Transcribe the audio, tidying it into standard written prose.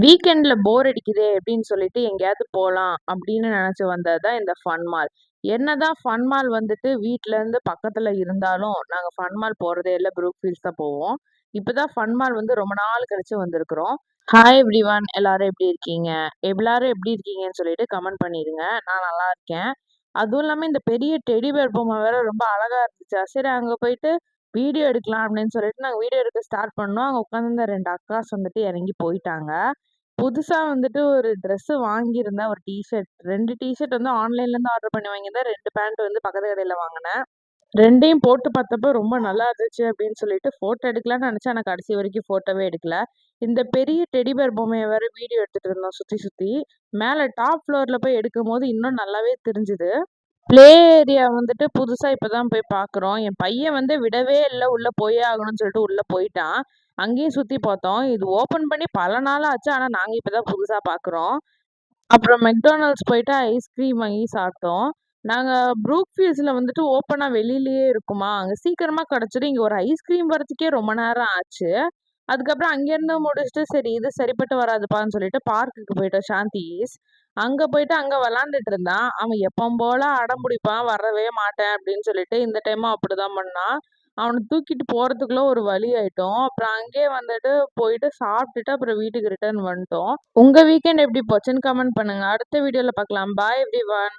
வீக்கெண்ட்ல போர் அடிக்குதே அப்படின்னு சொல்லிட்டு எங்கேயாவது போலாம் அப்படின்னு நினைச்சு வந்தது தான் இந்த ஃபன் மால். என்னதான் ஃபன் மால் வந்துட்டு வீட்ல இருந்து பக்கத்துல இருந்தாலும் நாங்க ஃபன் மால் போறதே இல்லை, ப்ரூக் ஃபீல்ட்ஸ் தான் போவோம். இப்பதான் ஃபன் மால் வந்து ரொம்ப நாள் கழிச்சு வந்திருக்கிறோம். ஹாய் எவ்ரிவான், எல்லாரும் எப்படி இருக்கீங்க? எல்லாரும் எப்படி இருக்கீங்கன்னு சொல்லிட்டு கமெண்ட் பண்ணிடுங்க. நான் நல்லா இருக்கேன். அதுவும் இல்லாம இந்த பெரிய டெடி பேர் பொம்மை வேற ரொம்ப அழகா இருந்துச்சா, சரி அங்க போயிட்டு வீடியோ எடுக்கலாம் அப்படின்னு சொல்லிட்டு நாங்க வீடியோ எடுக்க ஸ்டார்ட் பண்ணோம். அங்க உட்காந்து ரெண்டு அக்காஸ் வந்துட்டு இறங்கி போயிட்டாங்க. புதுசா வந்துட்டு ஒரு ட்ரெஸ் வாங்கியிருந்தேன். ஒரு டீ-ஷர்ட் 2 டீ-ஷர்ட் வந்து ஆன்லைன்லேருந்து ஆர்டர் பண்ணி வாங்கியிருந்தேன். 2 பேண்ட் வந்து பக்கத்து கடையில வாங்குனேன். 2யும் போட்டு பார்த்தப்ப ரொம்ப நல்லா இருந்துச்சு அப்படின்னு சொல்லிட்டு ஃபோட்டோ எடுக்கலாம்னு நெனச்சேன். ஆனா கடைசி வரைக்கும் ஃபோட்டோவே எடுக்கல. இந்த பெரிய டெடி பேர் பொம்மைய வேற வீடியோ எடுத்துட்டு இருந்தோம் சுத்தி சுத்தி. மேல டாப் ஃப்ளோர்ல போய் எடுக்கும்போது இன்னும் நல்லாவே தெரிஞ்சுது. ப்ளே ஏரியா வந்துட்டு புதுசா இப்பதான் போய் பார்க்குறோம். என் பையன் வந்து விடவே இல்ல. உள்ள போயே ஆகணும்னு சொல்லிட்டு உள்ள போயிட்டான். அங்கேயும் சுத்தி பார்த்தோம். இது ஓப்பன் பண்ணி பல நாள் ஆச்சு. ஆனா நாங்க இப்பதான் புதுசா பார்க்குறோம். அப்புறம் மெக்டானல்ட்ஸ் போயிட்டு ஐஸ்கிரீம் வாங்கி சாப்பிட்டோம். நாங்க ப்ரூக் ஃபீல்ட்ஸ்ல வந்துட்டு ஓப்பனா வெளியிலேயே இருக்குமா, அங்க சீக்கிரமா கிடைச்சிடும். இங்க ஒரு ஐஸ்கிரீம் வரதுக்கே ரொம்ப நேரம் ஆச்சு. அதுக்கப்புறம் அங்கேருந்து முடிச்சுட்டு சரி இது சரிப்பட்டு வராதுப்பான்னு சொல்லிட்டு பார்க்குக்கு போயிட்டோம், சாந்திஸ். அங்க போயிட்டு அங்க விளாண்டுட்டு இருந்தான். அவன் எப்பவும் போல அடம் பிடிப்பான், வரவே மாட்டேன் அப்படின்னு சொல்லிட்டு இந்த டைமும் அப்படிதான் பண்ணான். அவனை தூக்கிட்டு போறதுக்குள்ள ஒரு வழி ஆயிட்டோம். அப்புறம் அங்கேயே வந்துட்டு போயிட்டு சாப்பிட்டுட்டு அப்புறம் வீட்டுக்கு ரிட்டர்ன் வந்துட்டோம். உங்க வீக்கெண்ட் எப்படி போச்சுன்னு கமெண்ட் பண்ணுங்க. அடுத்த வீடியோல பார்க்கலாம். பாய் எவ்ரிவன்.